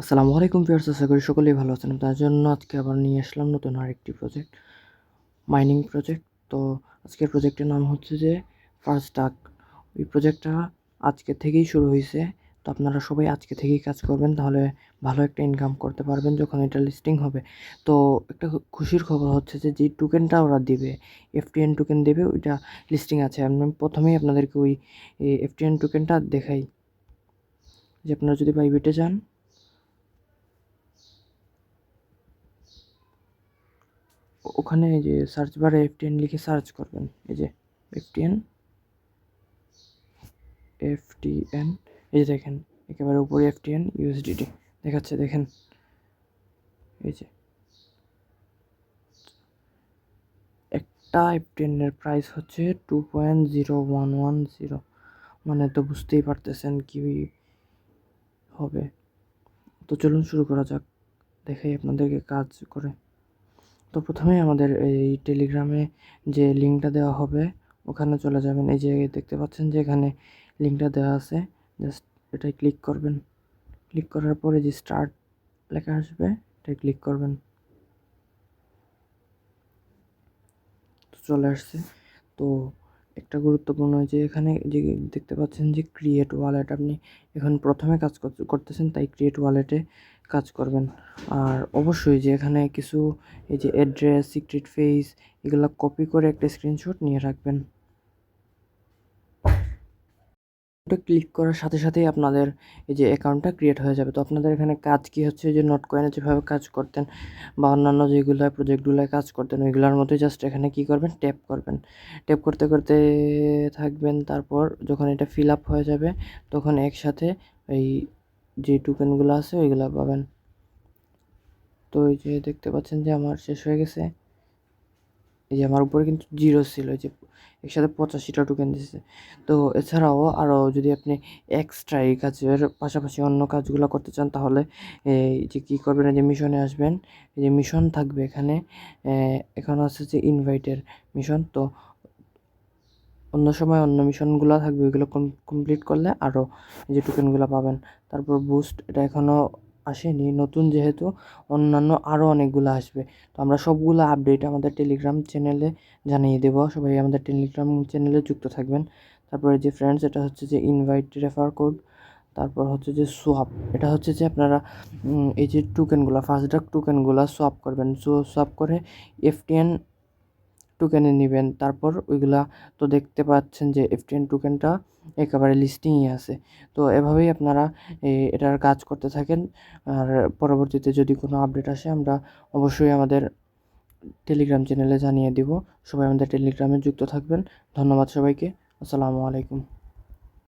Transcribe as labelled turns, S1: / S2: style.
S1: আসসালামু আলাইকুম ভিউয়ার্স, আশা করি সকলেই ভালো আছেন। তার জন্য আজকে আবার নিয়ে আসলাম নতুন আরেকটি প্রজেক্ট, মাইনিং প্রজেক্ট। তো আজকের প্রজেক্টের নাম হচ্ছে যে ফার্স্ট ডাক। ওই প্রজেক্টটা আজকে থেকেই শুরু হয়েছে। তো আপনারা সবাই আজকে থেকেই কাজ করবেন, তাহলে ভালো একটা ইনকাম করতে পারবেন যখন এটা লিস্টিং হবে। তো একটা খুশির খবর হচ্ছে যে যে টোকেনটা ওরা দিবে, এফটিএন টোকেন দেবে, ওইটা লিস্টিং আছে। আমি প্রথমেই আপনাদেরকে ওই এফটিএন টোকেনটা দেখাই। যে আপনারা যদি বাইবিটে যান, ওখানে এই যে সার্চ বারে এফটিএন লিখে সার্চ করবেন। এই যে এফটিএন এফটিএন, এই যে দেখেন একেবারে উপরে এফটিএন ইউএসডিটি দেখাচ্ছে, দেখেন এই যে একটা এফটিএনের প্রাইস হচ্ছে 2.0110। মানে তো বুঝতেই পারতেছেন কি হবে। তো চলুন শুরু করা যাক, দেখাই আপনাদেরকে কাজ করে। তো প্রথমেই আমাদের এই টেলিগ্রামে যে লিঙ্কটা দেওয়া হবে ওখানে চলে যাবেন। এই যে দেখতে পাচ্ছেন যে এখানে লিঙ্কটা দেওয়া আছে, জাস্ট এটাই ক্লিক করবেন। ক্লিক করার পরে যে স্টার্ট লেখা আসবে এটাই ক্লিক করবেন। তো চলে আসছে। তো একটা গুরুত্বপূর্ণ যে এখানে যে দেখতে পাচ্ছেন যে ক্রিয়েট ওয়ালেট, আপনি এখন প্রথমে কাজ করতেছেন, তাই ক্রিয়েট ওয়ালেটে কাজ করবেন। আর অবশ্যই যে এখানে কিছু এই যে অ্যাড্রেস, সিক্রেট ফেস, এগুলো কপি করে একটা স্ক্রিনশট নিয়ে রাখবেন। ওটা ক্লিক করার সাথে সাথেই আপনাদের এই যে অ্যাকাউন্টটা ক্রিয়েট হয়ে যাবে। তো আপনাদের এখানে কাজ কি হচ্ছে, যে নোট কয়েনে যেভাবে কাজ করতেন বা অন্যান্য যেগুলো প্রজেক্টগুলোয় কাজ করতেন ওইগুলোর মতোই জাস্ট এখানে কি করবেন, ট্যাপ করবেন। ট্যাপ করতে করতে থাকবেন। তারপর যখন এটা ফিল আপ হয়ে যাবে তখন একসাথে এই যে টোকেনগুলো আছে ওইগুলো পাবেন। তো এই যে দেখতে পাচ্ছেন যে আমার শেষ হয়ে গেছে। এই যে আমার উপরে কিন্তু 0 ছিল, এই যে একসাথে 85টা টোকেন দিছে। তো এছাড়াও আরও যদি আপনি এক্সট্রা এই কাজের পাশাপাশি অন্য কাজগুলো করতে চান, তাহলে এই যে কী করবেন, এই যে মিশনে আসবেন। এই যে মিশন থাকবে এখানে, এখানে আছে যে ইনভাইটের মিশন। তো অন্য সময় অন্য মিশনগুলো থাকবে, ওইগুলো কমপ্লিট করলে আরও এই যে টোকেনগুলো পাবেন। তারপর বুস্ট, এটা এখনও আসেনি, নতুন যেহেতু, অন্যান্য আরও অনেকগুলো আসবে। তো আমরা সবগুলো আপডেট আমাদের টেলিগ্রাম চ্যানেলে জানিয়ে দেব, সবাই আমাদের টেলিগ্রাম চ্যানেলে যুক্ত থাকবেন। তারপরে যে ফ্রেন্ডস, এটা হচ্ছে যে ইনভাইট রেফার কোড। তারপর হচ্ছে যে সোয়াপ, এটা হচ্ছে যে আপনারা এই যে টোকেনগুলো, ফার্স্ট ডাক টোকেনগুলো সোয়াপ করবেন। সোয়াপ করে এফটিএন টোকেনে নেবেন। তারপর ওইগুলা তো দেখতে পাচ্ছেন যে এফটিএন টোকেনটা একেবারে লিস্টিংয়ে আছে। তো এভাবেই আপনারা এটার কাজ করতে থাকেন। আর পরবর্তীতে যদি কোনো আপডেট আসে আমরা অবশ্যই আমাদের টেলিগ্রাম চ্যানেলে জানিয়ে দিব। সবাই আমাদের টেলিগ্রামে যুক্ত থাকবেন। ধন্যবাদ সবাইকে। আসসালামু আলাইকুম।